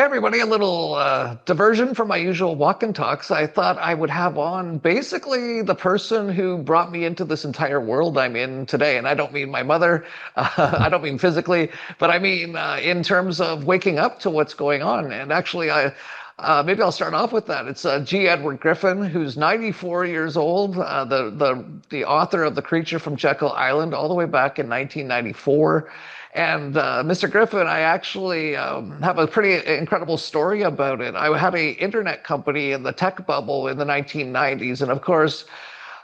Hey everybody, a little diversion from my usual walk and talks. I thought I would have on basically the person who brought me into this entire world I'm in today. And I don't mean my mother, I don't mean physically, but I mean in terms of waking up to what's going on. And actually, maybe I'll start off with that. It's G. Edward Griffin, who's 94 years old, the author of The Creature from Jekyll Island, all the way back in 1994. And Mr. Griffin, I actually have a pretty incredible story about it. I had an internet company in the tech bubble in the 1990s, and of course,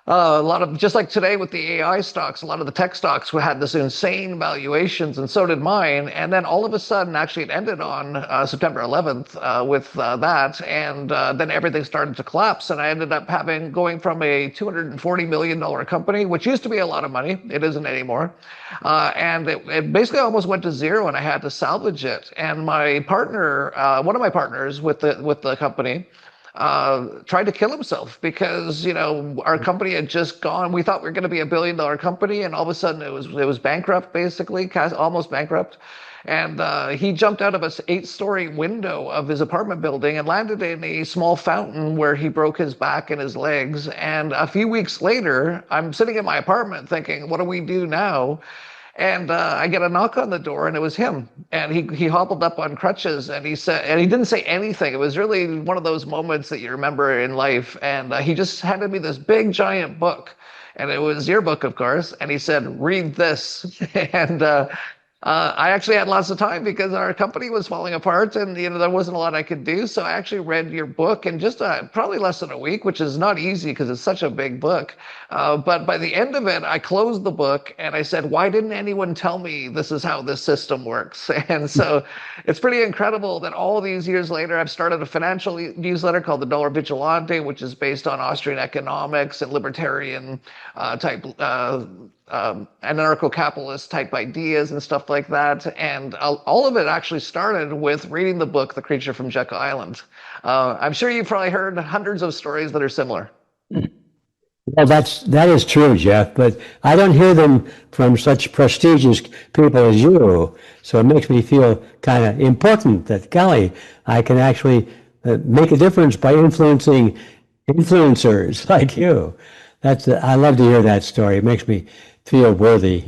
a lot of, just like today with the AI stocks, a lot of the tech stocks had this insane valuations, and so did mine. And then all of a sudden, actually, it ended on September 11th with that, and then everything started to collapse. And I ended up going from a $240 million company, which used to be a lot of money, it isn't anymore, and it basically almost went to zero, and I had to salvage it. And my partner, one of my partners with the company, tried to kill himself because, you know, our company had just gone. We thought we were going to be a billion-dollar company, and all of a sudden it was bankrupt, basically, almost bankrupt. And he jumped out of an 8-story window of his apartment building and landed in a small fountain where he broke his back and his legs. And a few weeks later, I'm sitting in my apartment thinking, what do we do now? And I get a knock on the door, and it was him. And he hobbled up on crutches, and he said, and he didn't say anything. It was really one of those moments that you remember in life. And he just handed me this big giant book, and it was your book, of course. And he said, "Read this." And I actually had lots of time because our company was falling apart, and there wasn't a lot I could do. So I actually read your book in just probably less than a week, which is not easy because it's such a big book. But by the end of it, I closed the book and I said, "Why didn't anyone tell me this is how this system works?" And so it's pretty incredible that all these years later, I've started a financial newsletter called the Dollar Vigilante, which is based on Austrian economics and libertarian type anarcho-capitalist type ideas and stuff like that. And all of it actually started with reading the book, The Creature from Jekyll Island. I'm sure you've probably heard hundreds of stories that are similar. Well, that is true, Jeff, but I don't hear them from such prestigious people as you. So it makes me feel kind of important that, golly, I can actually make a difference by influencing influencers like you. I love to hear that story. It makes me feel worthy,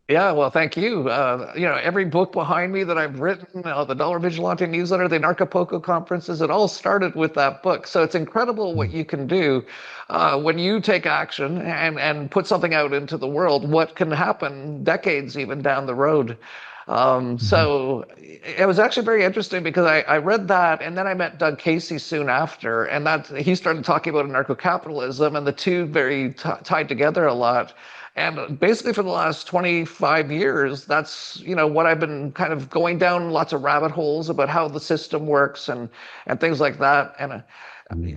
Yeah, well, thank you. Every book behind me that I've written, the Dollar Vigilante newsletter, the Anarchapulco conferences, it all started with that book. So it's incredible what you can do when you take action and put something out into the world, what can happen decades even down the road. So it was actually very interesting because I read that, and then I met Doug Casey soon after, and he started talking about anarcho-capitalism, and the two very tied together a lot. And basically for the last 25 years, that's, what I've been kind of going down lots of rabbit holes about how the system works and things like that. And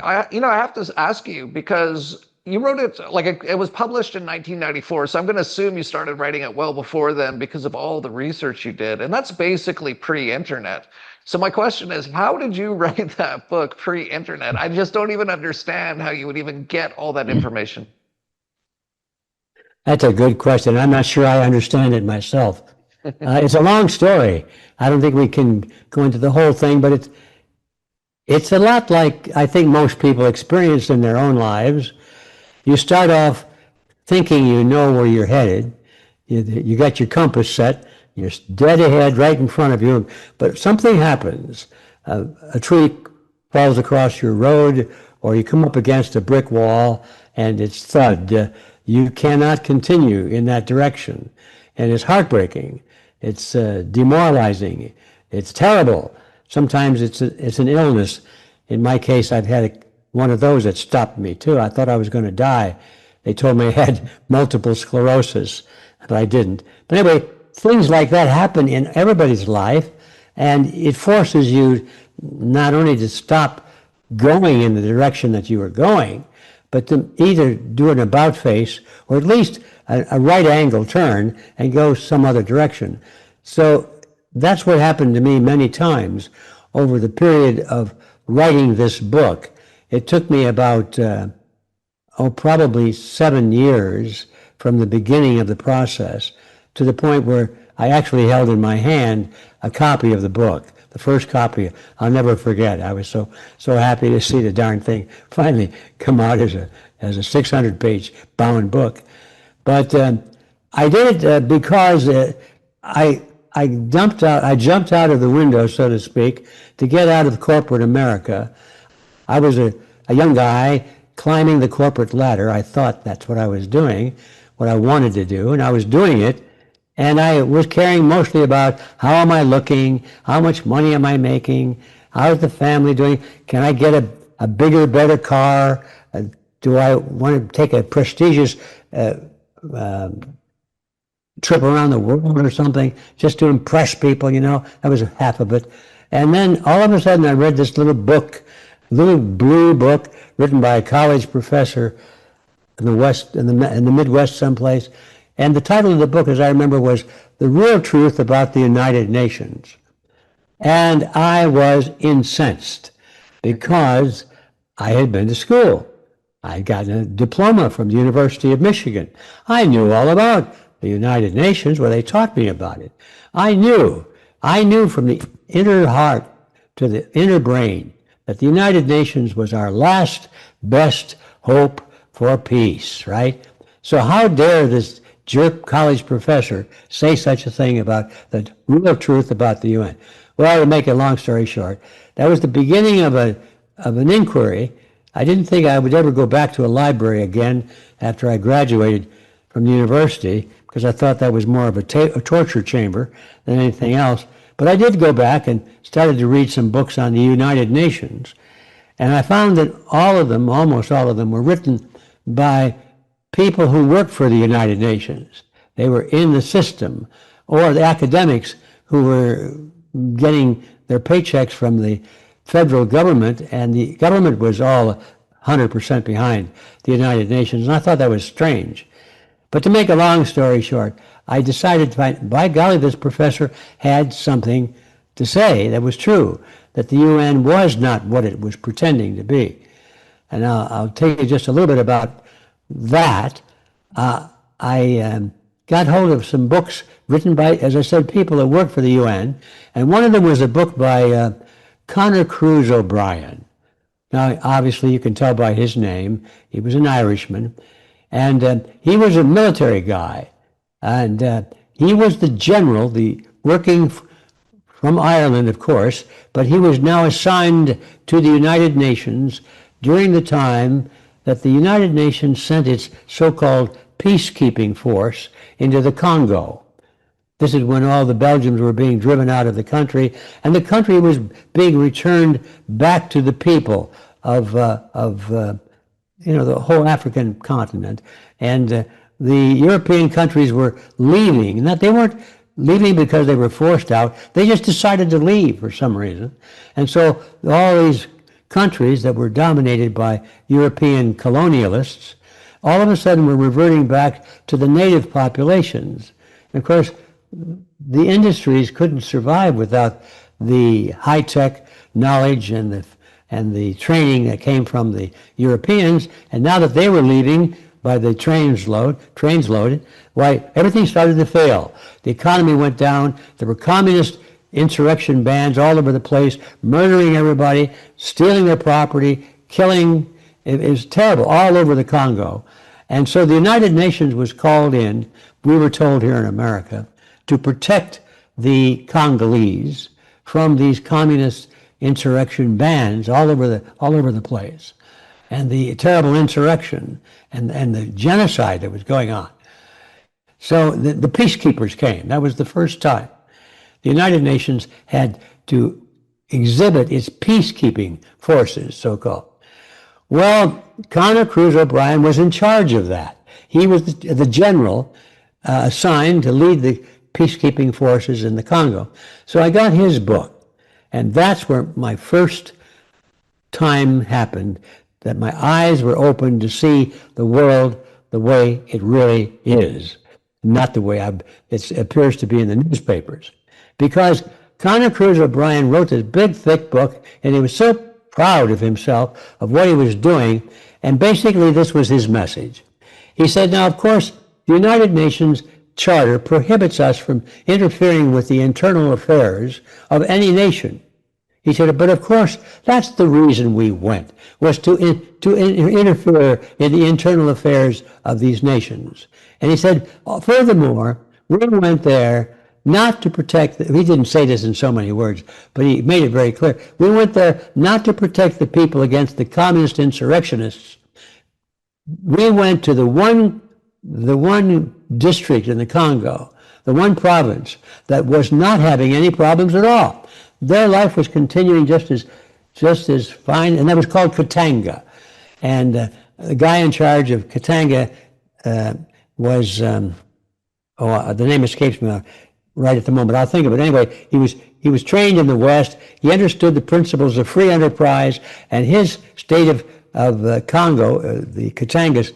I have to ask you, because you wrote it, like it was published in 1994, so I'm going to assume you started writing it well before then because of all the research you did. And that's basically pre-internet. So my question is, how did you write that book pre-internet? I just don't even understand how you would even get all that information. That's a good question. I'm not sure I understand it myself. It's a long story. I don't think we can go into the whole thing, but it's a lot like I think most people experience in their own lives. You start off thinking you know where you're headed. You got your compass set. You're dead ahead right in front of you, but something happens. A tree falls across your road, or you come up against a brick wall and it's thud. You cannot continue in that direction. And it's heartbreaking. It's demoralizing. It's terrible. Sometimes it's an illness. In my case, I've had one of those that stopped me too. I thought I was going to die. They told me I had multiple sclerosis, but I didn't. But anyway, things like that happen in everybody's life, and it forces you not only to stop going in the direction that you were going, but to either do an about face or at least a right angle turn and go some other direction. So that's what happened to me many times over the period of writing this book. It took me about, probably 7 years from the beginning of the process to the point where I actually held in my hand a copy of the book, the first copy. I'll never forget. I was so happy to see the darn thing finally come out as a 600-page bound book. But I did it because I jumped out of the window, so to speak, to get out of corporate America. I was a young guy climbing the corporate ladder. I thought that's what I was doing, what I wanted to do, and I was doing it. And I was caring mostly about how am I looking, how much money am I making, how's the family doing, can I get a bigger, better car, do I want to take a prestigious trip around the world or something, just to impress people, that was half of it. And then all of a sudden I read this little book, little blue book written by a college professor in the West, in the Midwest someplace. And the title of the book, as I remember, was The Real Truth About the United Nations. And I was incensed because I had been to school. I had gotten a diploma from the University of Michigan. I knew all about the United Nations, where they taught me about it. I knew from the inner heart to the inner brain that the United Nations was our last best hope for peace, right? So how dare this jerk college professor say such a thing about the real truth about the UN? Well, to make a long story short, that was the beginning of an inquiry. I didn't think I would ever go back to a library again after I graduated from the university, because I thought that was more of a torture chamber than anything else. But I did go back and started to read some books on the United Nations, and I found that almost all of them, were written by people who worked for the United Nations. They were in the system, or the academics who were getting their paychecks from the federal government, and the government was all 100% behind the United Nations, and I thought that was strange. But to make a long story short, I decided to find, by golly, this professor had something to say that was true, that the UN was not what it was pretending to be. And I'll tell you just a little bit about that. I got hold of some books written by, as I said, people that worked for the UN, and one of them was a book by Conor Cruise O'Brien. Now, obviously, you can tell by his name, he was an Irishman, and he was a military guy, and he was the general, working from Ireland, of course, but he was now assigned to the United Nations during the time that the United Nations sent its so-called peacekeeping force into the Congo. This is when all the Belgians were being driven out of the country, and the country was being returned back to the people of the whole African continent. And the European countries were leaving, and that they weren't leaving because they were forced out. They just decided to leave for some reason. And so all these countries that were dominated by European colonialists, all of a sudden were reverting back to the native populations. And of course, the industries couldn't survive without the high-tech knowledge and the training that came from the Europeans. And now that they were leaving by the trains loaded, why, everything started to fail. The economy went down. There were communist insurrection bands all over the place, murdering everybody, stealing their property, killing. It was terrible all over the Congo. And so the United Nations was called in, we were told here in America, to protect the Congolese from these communist insurrection bands all over the place, and the terrible insurrection and the genocide that was going on. So the peacekeepers came. That was the first time. The United Nations had to exhibit its peacekeeping forces, so-called. Well, Conor Cruise O'Brien was in charge of that. He was the general assigned to lead the peacekeeping forces in the Congo. So I got his book, and that's where my first time happened, that my eyes were opened to see the world the way it really is, not the way it appears to be in the newspapers. Because Conor Cruise O'Brien wrote this big, thick book, and he was so proud of himself, of what he was doing, and basically this was his message. He said, now, of course, the United Nations Charter prohibits us from interfering with the internal affairs of any nation. He said, but of course, that's the reason we went, was to interfere in the internal affairs of these nations. And he said, furthermore, we went there not to protect, he didn't say this in so many words, but he made it very clear. We went there not to protect the people against the communist insurrectionists. We went to the one district in the Congo, the one province that was not having any problems at all. Their life was continuing just as fine, and that was called Katanga. And the guy in charge of Katanga was, the name escapes me right at the moment. I'll think of it. Anyway, he was trained in the West. He understood the principles of free enterprise, and his state of Congo, the Katangas,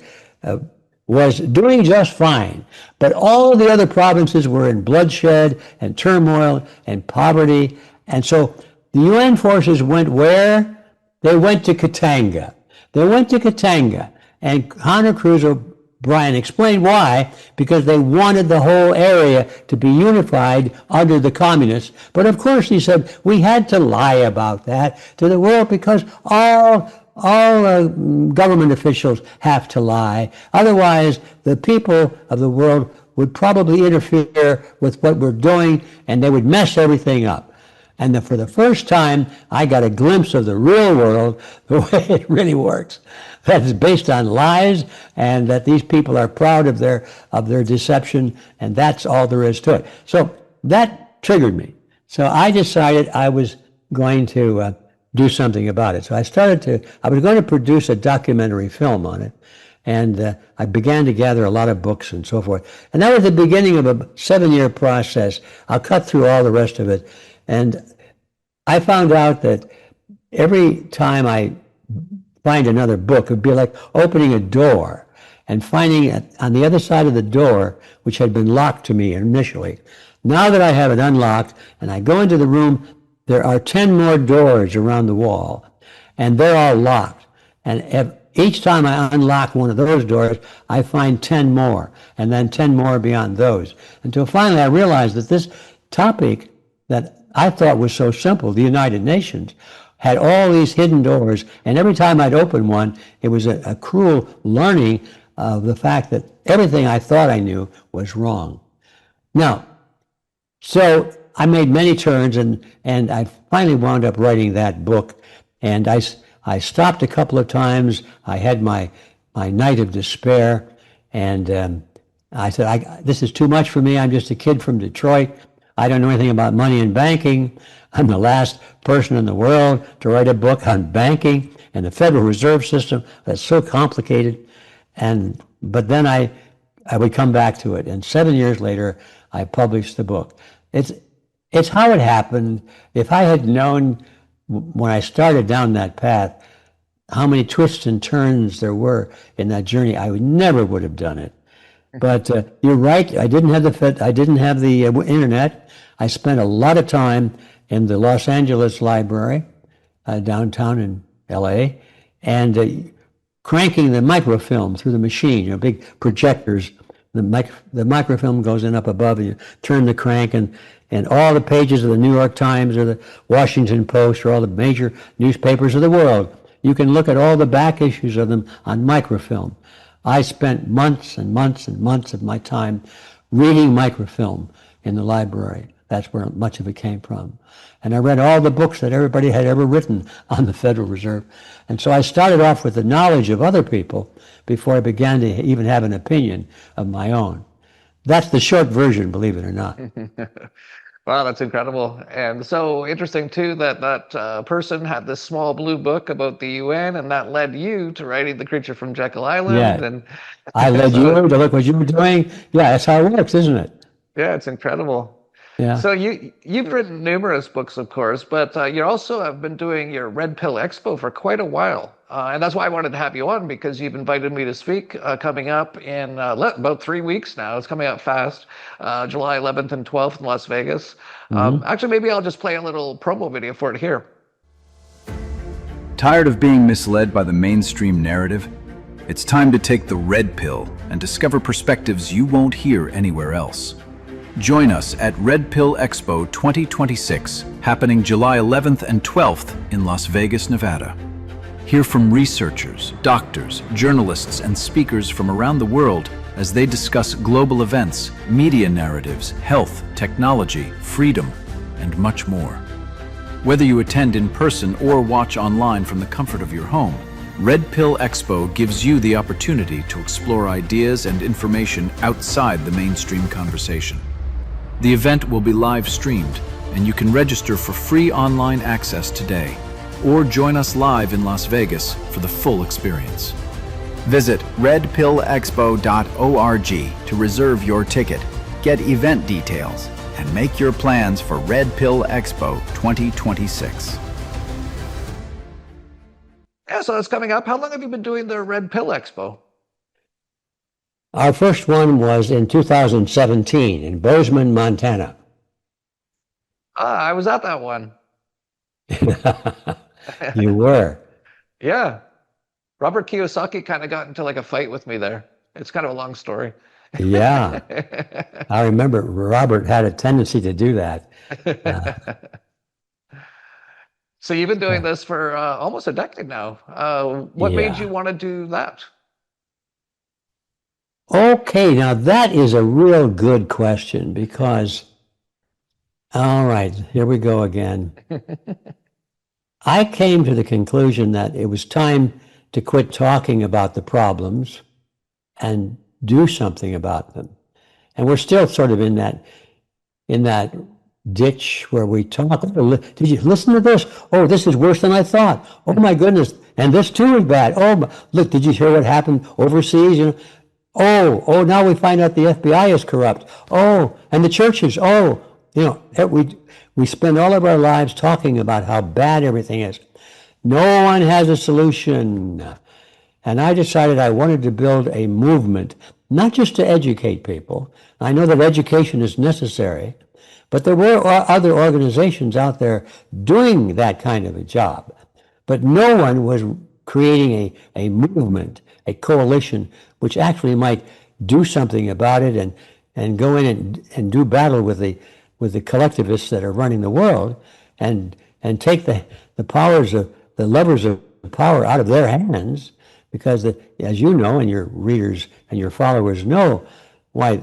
was doing just fine. But all the other provinces were in bloodshed and turmoil and poverty. And so the UN forces went where? They went to Katanga. They went to Katanga. And Hunter Cruz O'Brien explained why, because they wanted the whole area to be unified under the communists. But of course, he said, we had to lie about that to the world because all government officials have to lie. Otherwise, the people of the world would probably interfere with what we're doing and they would mess everything up. And for the first time, I got a glimpse of the real world, the way it really works. That is based on lies, and that these people are proud of their deception, and that's all there is to it. So that triggered me. So I decided I was going to do something about it. So I was going to produce a documentary film on it, and I began to gather a lot of books and so forth. And that was the beginning of a 7-year process. I'll cut through all the rest of it. And I found out that every time I find another book, it would be like opening a door and finding on the other side of the door, which had been locked to me initially. Now that I have it unlocked and I go into the room, there are 10 more doors around the wall, and they're all locked. And each time I unlock one of those doors, I find 10 more, and then 10 more beyond those. Until finally I realized that this topic that I thought was so simple, the United Nations, had all these hidden doors, and every time I'd open one, it was a cruel learning of the fact that everything I thought I knew was wrong. Now, so I made many turns, and I finally wound up writing that book, and I stopped a couple of times. I had my night of despair, and I said, this is too much for me. I'm just a kid from Detroit. I don't know anything about money and banking. I'm the last person in the world to write a book on banking and the Federal Reserve System. That's so complicated. But then I would come back to it. And 7 years later, I published the book. It's how it happened. If I had known when I started down that path how many twists and turns there were in that journey, I never would have done it. But you're right. I didn't have the internet. I spent a lot of time in the Los Angeles library, downtown in L.A., and cranking the microfilm through the machine. Big projectors. The microfilm goes in up above, and you turn the crank, and all the pages of the New York Times or the Washington Post or all the major newspapers of the world, you can look at all the back issues of them on microfilm. I spent months and months and months of my time reading microfilm in the library. That's where much of it came from. And I read all the books that everybody had ever written on the Federal Reserve. And so I started off with the knowledge of other people before I began to even have an opinion of my own. That's the short version, believe it or not. Wow, that's incredible. And so interesting, too, that person had this small blue book about the UN, and that led you to writing The Creature from Jekyll Island. Yeah. And I led you to look what you were doing. Yeah, that's how it works, isn't it? Yeah, it's incredible. Yeah. So you've written numerous books, of course, but you also have been doing your Red Pill Expo for quite a while. And that's why I wanted to have you on, because you've invited me to speak coming up in about 3 weeks now. It's coming up fast, July 11th and 12th in Las Vegas. Actually, maybe I'll just play a little promo video for it here. Tired of being misled by the mainstream narrative? It's time to take the red pill and discover perspectives you won't hear anywhere else. Join us at Red Pill Expo 2026, happening July 11th and 12th in Las Vegas, Nevada. Hear from researchers, doctors, journalists, and speakers from around the world as they discuss global events, media narratives, health, technology, freedom, and much more. Whether you attend in person or watch online from the comfort of your home, Red Pill Expo gives you the opportunity to explore ideas and information outside the mainstream conversation. The event will be live streamed, and you can register for free online access today, or join us live in Las Vegas for the full experience. Visit redpillexpo.org to reserve your ticket, get event details, and make your plans for Red Pill Expo 2026. Yeah, so it's coming up. How long have you been doing the Red Pill Expo? Our first one was in 2017 in Bozeman, Montana. I was at that one. You were. Yeah. Robert Kiyosaki kind of got into like a fight with me there. It's kind of a long story. Yeah. I remember Robert had a tendency to do that. So you've been doing this for almost a decade now. What made you want to do that? Okay, now that is a real good question because, all right, here we go again. I came to the conclusion that it was time to quit talking about the problems and do something about them. And we're still sort of in that ditch where we talk. Oh, did you listen to this? Oh, this is worse than I thought. Oh my goodness. And this too is bad. Oh, look, did you hear what happened overseas? You know, oh, now we find out the FBI is corrupt. Oh, and the churches. Oh, you know, we spend all of our lives talking about how bad everything is. No one has a solution. And I decided I wanted to build a movement, not just to educate people. I know that education is necessary, but there were other organizations out there doing that kind of a job. But no one was creating a movement, a coalition, which actually might do something about it and go in and do battle with the collectivists that are running the world and take the powers of the levers of power out of their hands, because as you know, and your readers and your followers know, why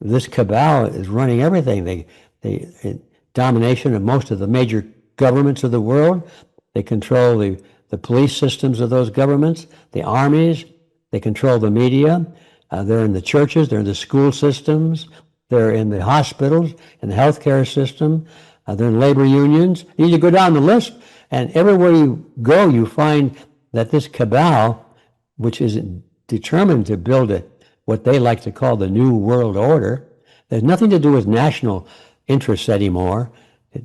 this cabal is running everything. They domination of most of the major governments of the world. They control the police systems of those governments, the armies. They control the media. They're in the churches. They're in the school systems. They're in the hospitals, in the healthcare system. They're in labor unions. You need to go down the list, and everywhere you go, you find that this cabal, which is determined to build what they like to call the New World Order, there's nothing to do with national interests anymore. A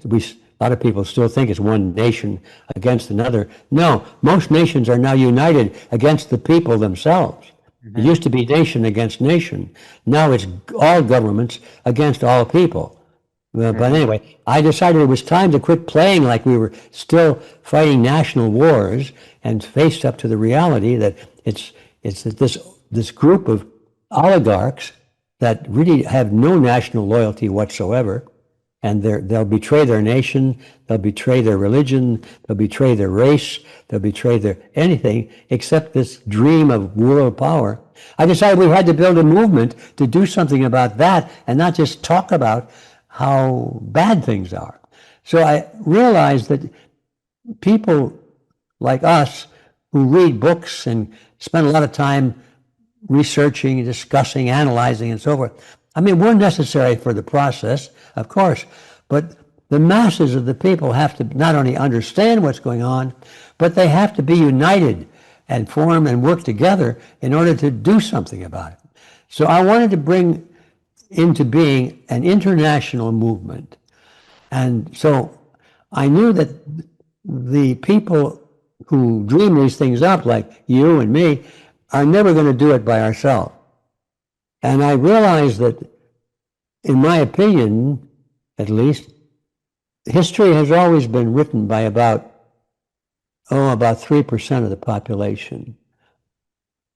lot of people still think it's one nation against another. No, most nations are now united against the people themselves. It used to be nation against nation. Now it's all governments against all people. But anyway, I decided it was time to quit playing like we were still fighting national wars and faced up to the reality that it's this group of oligarchs that really have no national loyalty whatsoever, and they'll betray their nation, they'll betray their religion, they'll betray their race, they'll betray their anything except this dream of world power. I decided we had to build a movement to do something about that and not just talk about how bad things are. So I realized that people like us who read books and spend a lot of time researching, discussing, analyzing, and so forth, I mean, we're necessary for the process, of course, but the masses of the people have to not only understand what's going on, but they have to be united and form and work together in order to do something about it. So I wanted to bring into being an international movement. And so I knew that the people who dream these things up, like you and me, are never going to do it by ourselves. And I realized that, in my opinion, at least, history has always been written by about 3% of the population.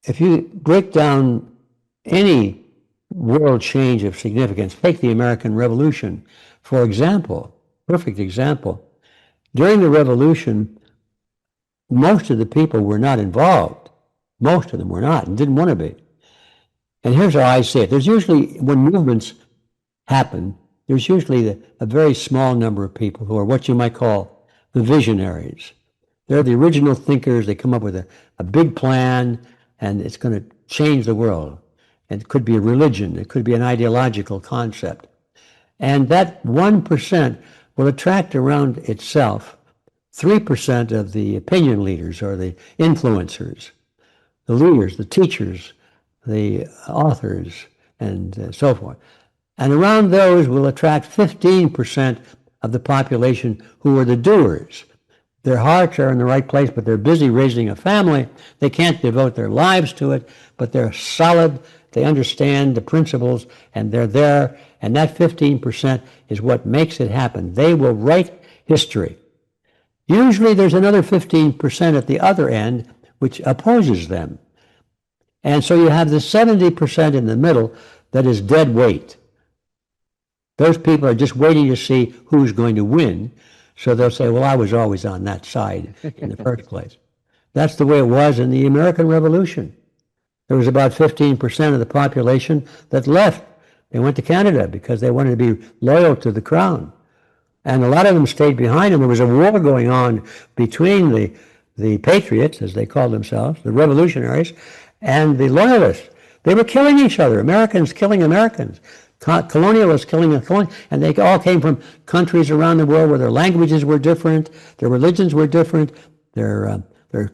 If you break down any world change of significance, take the American Revolution, for example, perfect example. During the revolution, most of the people were not involved. Most of them were not and didn't want to be. And here's how I see it. There's usually, when movements happen, there's usually a very small number of people who are what you might call the visionaries. They're the original thinkers. They come up with a big plan, and it's going to change the world. And it could be a religion. It could be an ideological concept. And that 1% will attract around itself 3% of the opinion leaders or the influencers, the leaders, the teachers, the authors, and so forth. And around those will attract 15% of the population who are the doers. Their hearts are in the right place, but they're busy raising a family. They can't devote their lives to it, but they're solid. They understand the principles, and they're there. And that 15% is what makes it happen. They will write history. Usually there's another 15% at the other end which opposes them. And so you have the 70% in the middle that is dead weight. Those people are just waiting to see who's going to win. So they'll say, well, I was always on that side in the first place. That's the way it was in the American Revolution. There was about 15% of the population that left. They went to Canada because they wanted to be loyal to the crown. And a lot of them stayed behind, and there was a war going on between the patriots, as they called themselves, the revolutionaries, and the loyalists. They were killing each other, Americans killing Americans, colonialists killing the colonialists, and they all came from countries around the world where their languages were different, their religions were different, their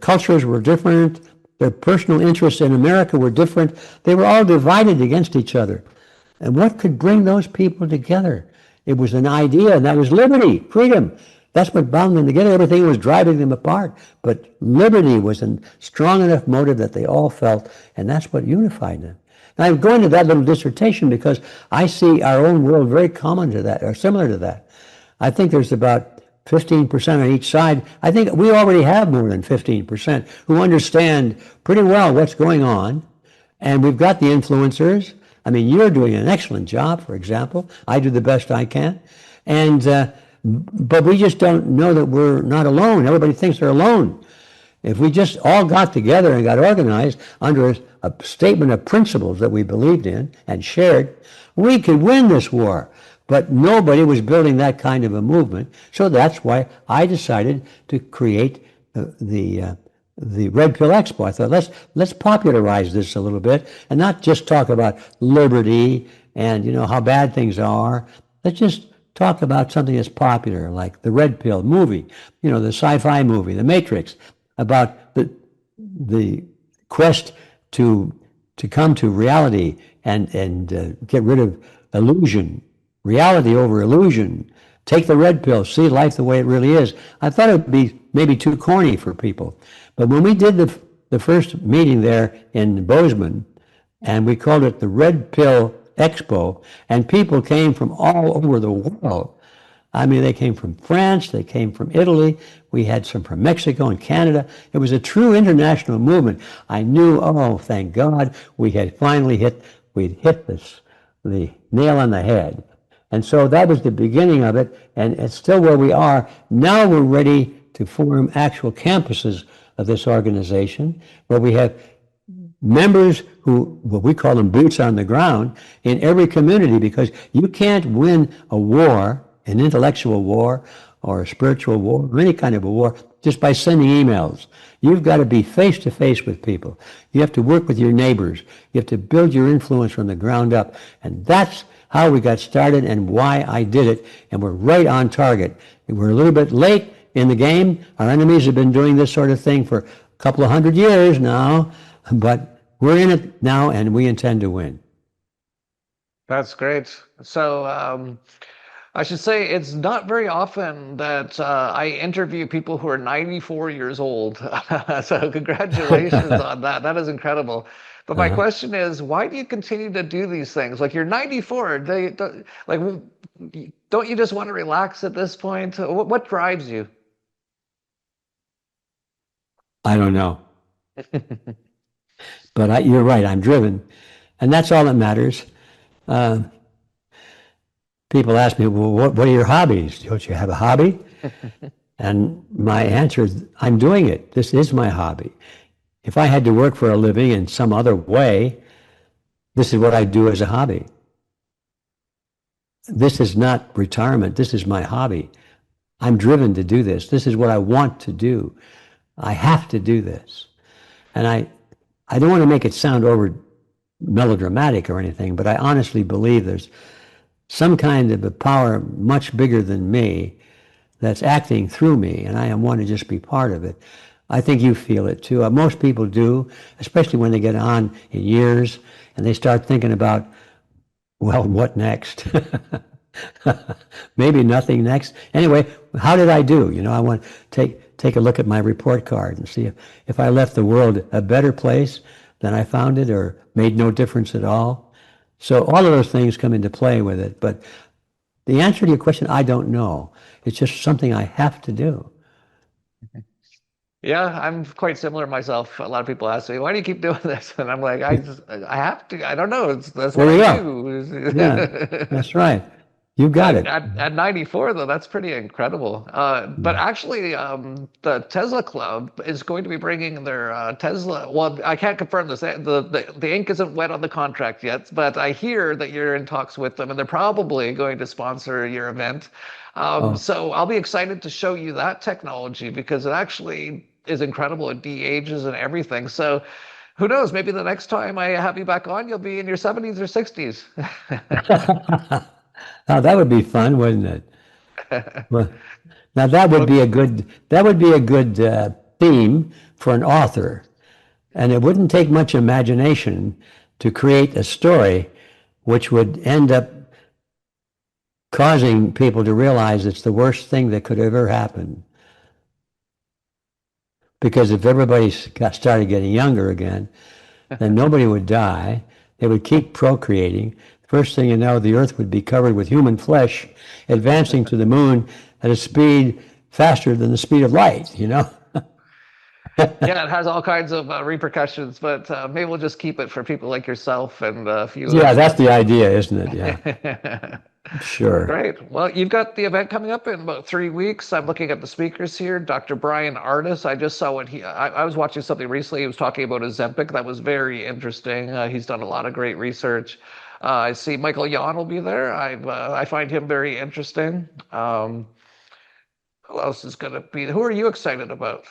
cultures were different, their personal interests in America were different. They were all divided against each other. And what could bring those people together? It was an idea, and that was liberty, freedom. That's what bound them together. Everything was driving them apart. But liberty was a strong enough motive that they all felt, and that's what unified them. And I'm going to that little dissertation because I see our own world very common to that, or similar to that. I think there's about 15% on each side. I think we already have more than 15% who understand pretty well what's going on, and we've got the influencers. I mean, you're doing an excellent job, for example. I do the best I can. And but we just don't know that we're not alone. Everybody thinks they're alone. If we just all got together and got organized under a statement of principles that we believed in and shared, we could win this war. But nobody was building that kind of a movement. So that's why I decided to create the Red Pill Expo. I thought, let's popularize this a little bit and not just talk about liberty and, you know, how bad things are. Let's just talk about something that's popular, like the Red Pill movie, you know, the sci-fi movie, The Matrix, about the quest to come to reality and get rid of illusion, reality over illusion. Take the red pill, see life the way it really is. I thought it would be maybe too corny for people. But when we did the first meeting there in Bozeman, and we called it the Red Pill Expo, and people came from all over the world. I mean, they came from France, they came from Italy, we had some from Mexico and Canada. It was a true international movement. I knew, oh, thank God, we'd hit the nail on the head. And so that was the beginning of it, and it's still where we are. Now we're ready to form actual campuses of this organization, where we have members who, what we call them boots on the ground, in every community, because you can't win a war, an intellectual war, or a spiritual war, or any kind of a war, just by sending emails. You've got to be face-to-face with people. You have to work with your neighbors. You have to build your influence from the ground up, and that's how we got started and why I did it, and we're right on target. We're a little bit late in the game. Our enemies have been doing this sort of thing for a couple of 100 years now, but we're in it now, and we intend to win. That's great. So I should say it's not very often that I interview people who are 94 years old. So congratulations on that. That is incredible. But my question is, why do you continue to do these things? Like, you're 94. Don't you just want to relax at this point? What drives you? I don't know. But you're right, I'm driven. And that's all that matters. people ask me, well, what are your hobbies? Don't you have a hobby? And my answer is, I'm doing it. This is my hobby. If I had to work for a living in some other way, this is what I do as a hobby. This is not retirement. This is my hobby. I'm driven to do this. This is what I want to do. I have to do this. And I don't want to make it sound over melodramatic or anything, but I honestly believe there's some kind of a power much bigger than me that's acting through me, and I want to just be part of it. I think you feel it too. Most people do, especially when they get on in years and they start thinking about, well, what next? Maybe nothing next. Anyway, how did I do? I want to take a look at my report card and see if I left the world a better place than I found it or made no difference at all. So all of those things come into play with it. But the answer to your question, I don't know. It's just something I have to do. Yeah, I'm quite similar myself. A lot of people ask me, why do you keep doing this? And I'm like, I have to. I don't know. That's what I do. Yeah, that's right. You got it. At 94, though, that's pretty incredible. But actually, the Tesla Club is going to be bringing their Tesla. Well, I can't confirm this. The ink isn't wet on the contract yet, but I hear that you're in talks with them, and they're probably going to sponsor your event. So I'll be excited to show you that technology because it actually is incredible. It de-ages and everything. So who knows? Maybe the next time I have you back on, you'll be in your 70s or 60s. Now that would be fun, wouldn't it? Well, now that would be a good theme for an author, and it wouldn't take much imagination to create a story which would end up causing people to realize it's the worst thing that could ever happen. Because if everybody started getting younger again, then nobody would die. They would keep procreating. First thing you know, the earth would be covered with human flesh, advancing to the moon at a speed faster than the speed of light, Yeah, it has all kinds of repercussions, but maybe we'll just keep it for people like yourself and a few. Yeah, that's the idea, isn't it? Yeah. Sure. Great. Well, you've got the event coming up in about 3 weeks. I'm looking at the speakers here. Dr. Brian Ardis, I just saw what I was watching something recently. He was talking about Ozempic. That was very interesting. He's done a lot of great research. I see Michael Yon will be there. I find him very interesting. Who else is going to be? Who are you excited about?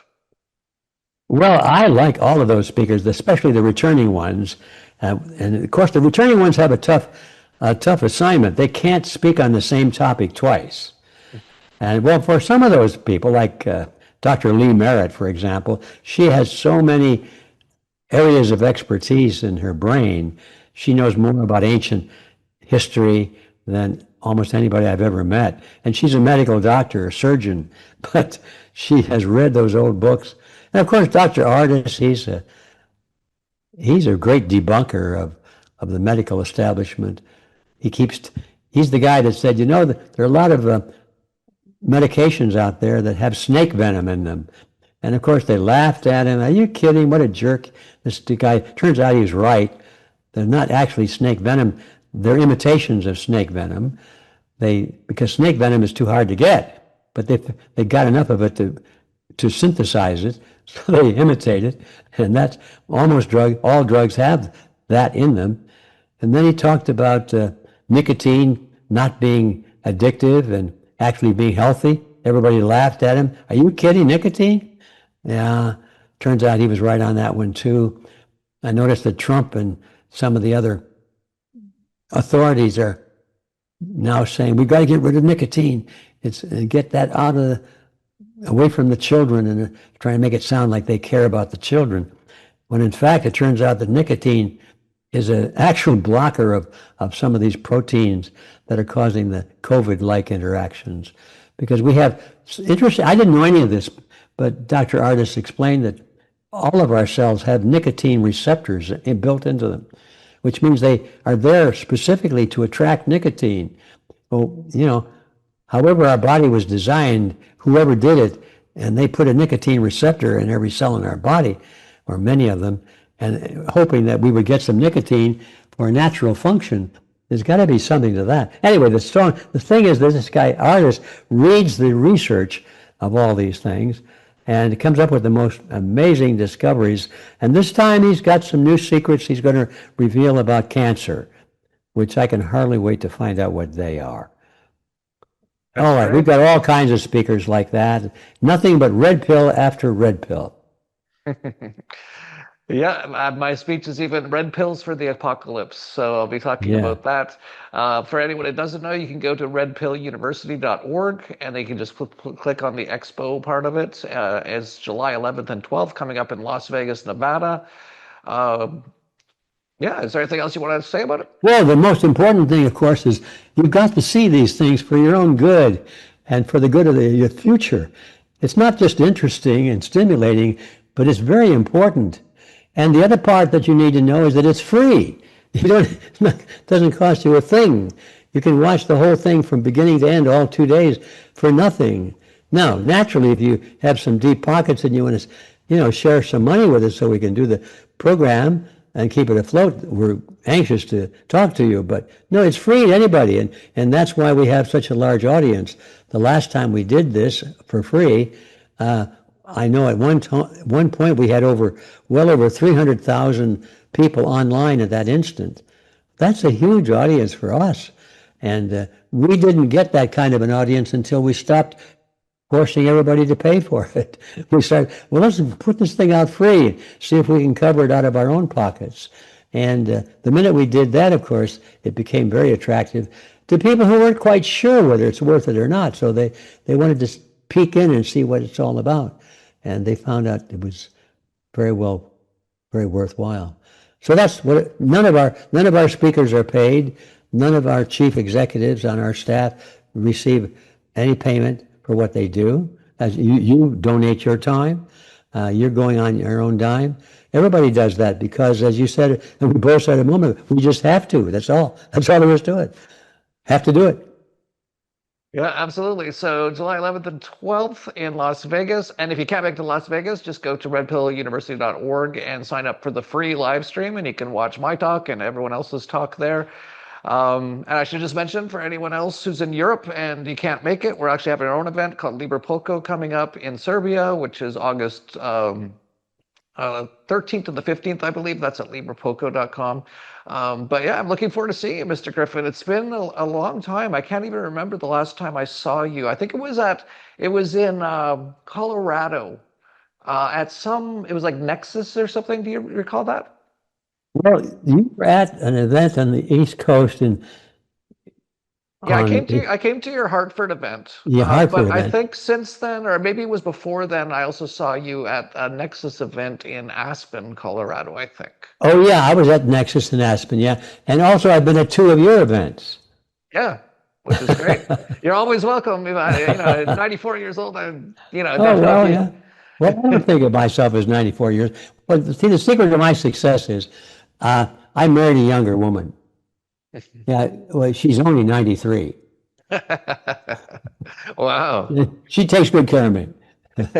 Well, I like all of those speakers, especially the returning ones. And of course, the returning ones have a tough assignment. They can't speak on the same topic twice. And well, for some of those people, like Dr. Lee Merritt, for example, she has so many areas of expertise in her brain. She knows more about ancient history than almost anybody I've ever met. And she's a medical doctor, a surgeon, but she has read those old books. And of course, Dr. Ardis, he's a great debunker of the medical establishment. He's the guy that said, there are a lot of medications out there that have snake venom in them. And of course, they laughed at him. Are you kidding? What a jerk. This guy, turns out he was right. They're not actually snake venom. They're imitations of snake venom. Because snake venom is too hard to get, but they got enough of it to synthesize it, so they imitate it, and that's almost all drugs have that in them. And then he talked about nicotine not being addictive and actually being healthy. Everybody laughed at him. Are you kidding? Nicotine? Yeah, turns out he was right on that one too. I noticed that Trump and some of the other authorities are now saying we've got to get rid of nicotine. And get that away from the children, and trying to make it sound like they care about the children. When in fact, it turns out that nicotine is an actual blocker of some of these proteins that are causing the COVID-like interactions. Because we have, interesting, I didn't know any of this, but Dr. Ardis explained that all of our cells have nicotine receptors built into them, which means they are there specifically to attract nicotine. Well, however our body was designed, whoever did it, and they put a nicotine receptor in every cell in our body, or many of them, and hoping that we would get some nicotine for a natural function. There's got to be something to that. Anyway, the thing is that this guy, artist, reads the research of all these things and comes up with the most amazing discoveries. And this time he's got some new secrets he's going to reveal about cancer, which I can hardly wait to find out what they are. All right, we've got all kinds of speakers like that. Nothing but red pill after red pill. Yeah, my speech is even red pills for the apocalypse. So I'll be talking about that. For anyone that doesn't know, you can go to redpilluniversity.org and they can just click on the expo part of it. It's July 11th and 12th coming up in Las Vegas, Nevada. Yeah, is there anything else you want to say about it? Well, the most important thing, of course, is you've got to see these things for your own good and for the good of your future. It's not just interesting and stimulating, but it's very important. And the other part that you need to know is that it's free. It doesn't cost you a thing. You can watch the whole thing from beginning to end, all 2 days, for nothing. Now, naturally, if you have some deep pockets and you want to, share some money with us so we can do the program and keep it afloat, we're anxious to talk to you. But no, it's free to anybody, and that's why we have such a large audience. The last time we did this for free, I know at one point we had well over 300,000 people online at that instant. That's a huge audience for us. And we didn't get that kind of an audience until we stopped forcing everybody to pay for it. We started, well, let's put this thing out free, see if we can cover it out of our own pockets. And the minute we did that, of course, it became very attractive to people who weren't quite sure whether it's worth it or not. So they wanted to peek in and see what it's all about. And they found out it was very worthwhile. So that's what none of our speakers are paid. None of our chief executives on our staff receive any payment for what they do. As you donate your time, you're going on your own dime. Everybody does that because, as you said, and we both said a moment, we just have to. That's all. That's all there is to it. Have to do it. Yeah, absolutely. So July 11th and 12th in Las Vegas. And if you can't make it to Las Vegas, just go to redpilluniversity.org and sign up for the free live stream, and you can watch my talk and everyone else's talk there. And I should just mention for anyone else who's in Europe and you can't make it, we're actually having our own event called Liberpulco coming up in Serbia, which is August 13th to the 15th, I believe. That's at liberpulco.com. But yeah, I'm looking forward to seeing you, Mr. Griffin. It's been a long time. I can't even remember the last time I saw you. I think it was in Colorado it was like Nexus or something. Do you recall that? Well, you were at an event on the East Coast Yeah, I came to your Hartford event. Hartford but event. I think since then, or maybe it was before then, I also saw you at a Nexus event in Aspen, Colorado, I think. Oh yeah, I was at Nexus in Aspen, yeah. And also I've been at 2 of your events. Yeah, which is great. You're always welcome. 94 years old, Oh, well, yeah. Well, I don't think of myself as 94 years. But see, the secret of my success is I married a younger woman. Yeah, well, she's only 93. Wow. She takes good care of me. Well,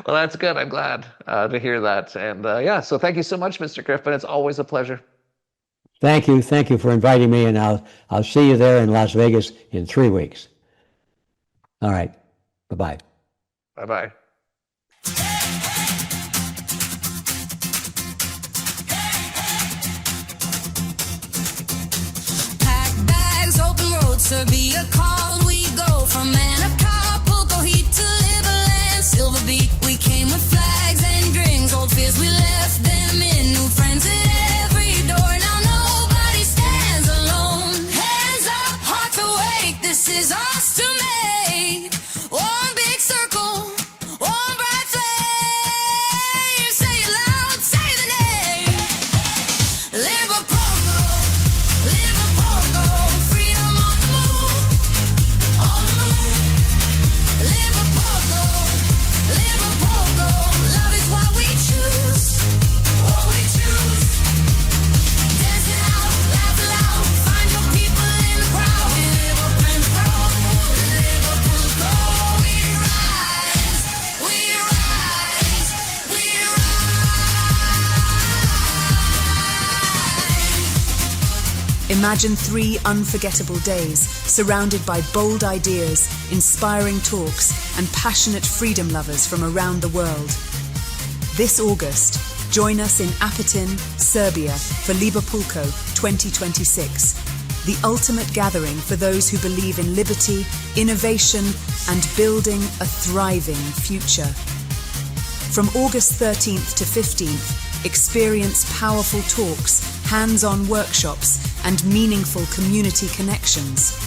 that's good. I'm glad to hear that. And yeah, so thank you so much, Mr. Griffin. It's always a pleasure. Thank you for inviting me, and I'll see you there in Las Vegas in 3 weeks. All right, bye-bye. Bye-bye. Pack bags, open roads, Serbia called. We go from Anarchapulco, heat to Liberland, Silver Beach. We came with flags and drinks, old fears we left them in, new friends at every door. Now nobody stands alone. Hands up, hearts awake. This is us to make. One big circle, one bright flame. Say it loud, say the name. Liberpulco, Liberpulco, freedom on the move, on the move. Imagine 3 unforgettable days surrounded by bold ideas, inspiring talks, and passionate freedom lovers from around the world. This August, join us in Apatin, Serbia for Liberpulco 2026, the ultimate gathering for those who believe in liberty, innovation, and building a thriving future. From August 13th to 15th, experience powerful talks, hands-on workshops, and meaningful community connections.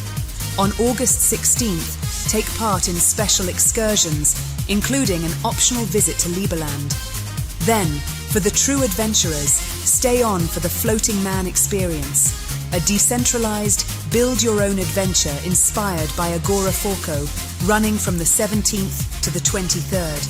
On August 16th, take part in special excursions, including an optional visit to Liberland. Then, for the true adventurers, stay on for the Floating Man experience, a decentralized, build-your-own adventure inspired by Agorapulco, running from the 17th to the 23rd.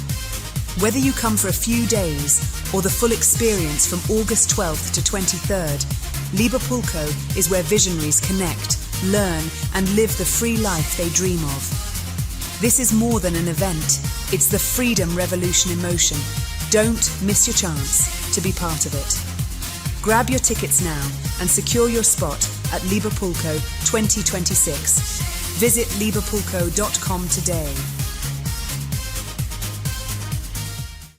Whether you come for a few days or the full experience from August 12th to 23rd, Liberpulco is where visionaries connect, learn, and live the free life they dream of. This is more than an event, it's the freedom revolution in motion. Don't miss your chance to be part of it. Grab your tickets now and secure your spot at Liberpulco 2026. Visit liberpulco.com today.